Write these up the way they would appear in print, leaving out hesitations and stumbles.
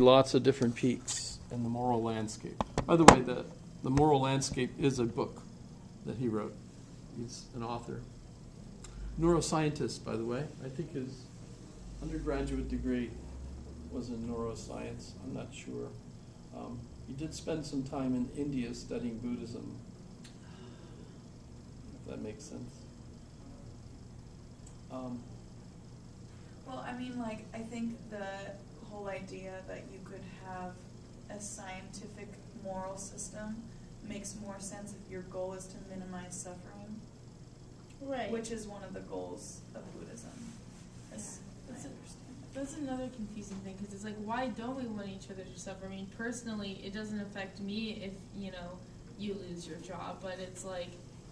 lots of different peaks in the moral landscape. By the way, the moral landscape is a book that he wrote. He's an author. Neuroscientist, by the way. I think his undergraduate degree was in neuroscience. I'm not sure. He did spend some time in India studying Buddhism, if that makes sense. Well, I mean, like, I think the whole idea that you could have a scientific moral system makes more sense if your goal is to minimize suffering. Right. Which is one of the goals of Buddhism, as I understand it. That's another confusing thing, because it's like, why don't we want each other to suffer? I mean, personally, it doesn't affect me if, you lose your job, but it's like,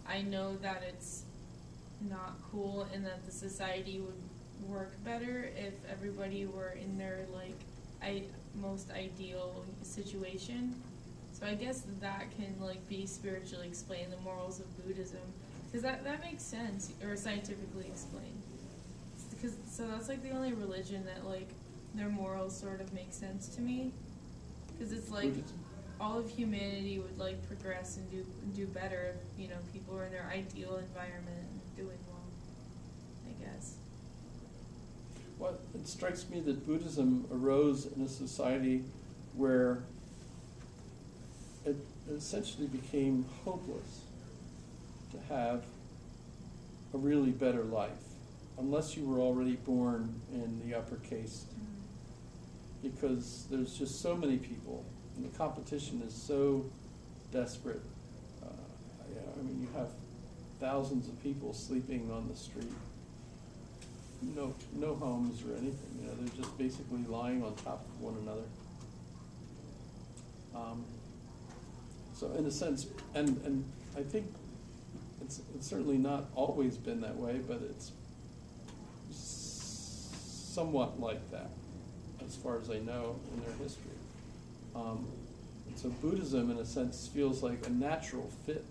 I know that it's not cool and that the society would work better if everybody were in their, most ideal situation. So I guess that can, be spiritually explained, the morals of Buddhism. Because that makes sense, or scientifically explained. So that's, the only religion that, their morals sort of make sense to me. Because it's Buddhism. All of humanity would, progress and do better if, people were in their ideal environment and doing well, I guess. Well, it strikes me that Buddhism arose in a society where it essentially became hopeless to have a really better life, unless you were already born in the upper caste, because there's just so many people, and the competition is so desperate. You have thousands of people sleeping on the street, no homes or anything. They're just basically lying on top of one another. So in a sense, and I think it's certainly not always been that way, but it's somewhat like that, as far as I know in their history. And so Buddhism, in a sense, feels like a natural fit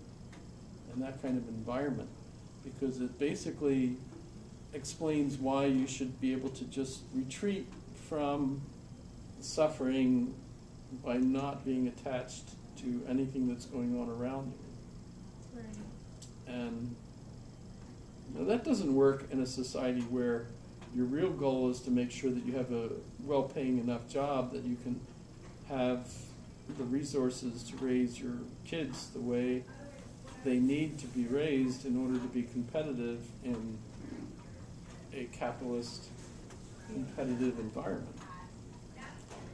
in that kind of environment, because it basically explains why you should be able to just retreat from suffering by not being attached to anything that's going on around you. Right. And that doesn't work in a society where your real goal is to make sure that you have a well-paying enough job that you can have the resources to raise your kids the way they need to be raised in order to be competitive in a capitalist, competitive environment.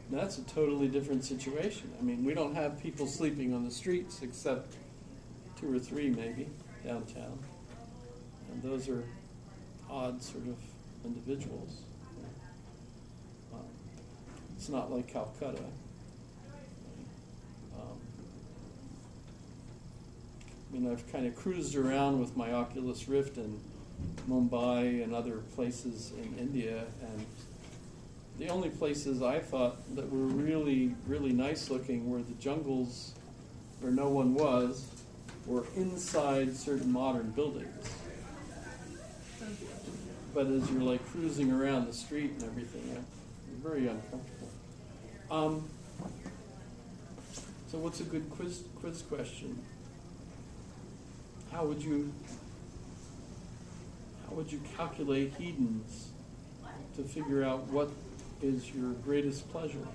And that's a totally different situation. I mean, we don't have people sleeping on the streets except 2 or 3 maybe downtown. And those are odd sort of individuals. It's not like Calcutta. I've kind of cruised around with my Oculus Rift in Mumbai and other places in India, and the only places I thought that were really, really nice looking were the jungles where no one was, or inside certain modern buildings. But as you're cruising around the street and everything, you're very uncomfortable. So what's a good quiz question? How would you calculate hedons to figure out what is your greatest pleasure?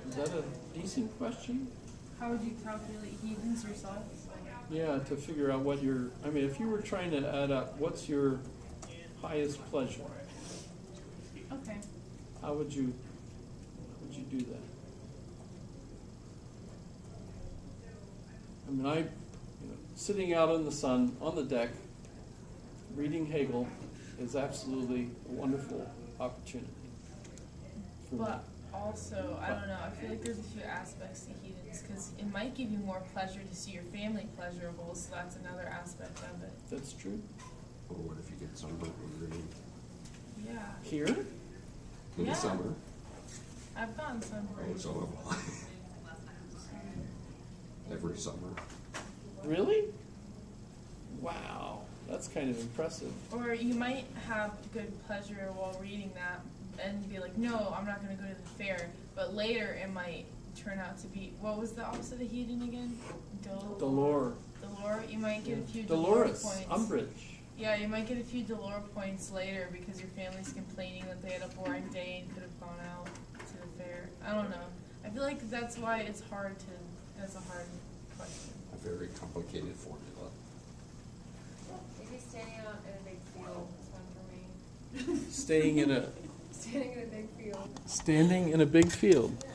Is that a decent question? How would you calculate hedons yourself? Yeah, to figure out what if you were trying to add up what's your highest pleasure, Okay. how would you do that? Sitting out in the sun, on the deck, reading Hegel is absolutely a wonderful opportunity for me. But also, I don't know, I feel like there's a few aspects to hedons, because it might give you more pleasure to see your family pleasurable, so that's another aspect of it. That's true. Or what if you get sunburned when you're reading? Yeah. Here? In Yeah. the summer? I've gotten Oh, sunburned. so have I. Every summer. Really? Wow, that's kind of impressive. Or you might have good pleasure while reading that, and be like, no, I'm not gonna go to the fair. But later it might turn out to be, what was the opposite of Hedon again? Delore. Delore. You might get a few Dolores, points. Umbridge. Yeah, you might get a few Delore points later because your family's complaining that they had a boring day and could have gone out to the fair. I don't know. I feel like that's why it's hard to. That's a hard question. A very complicated formula. Maybe standing out in a big field is one for me. Staying in a Standing in a big field. standing in a big field. Yeah.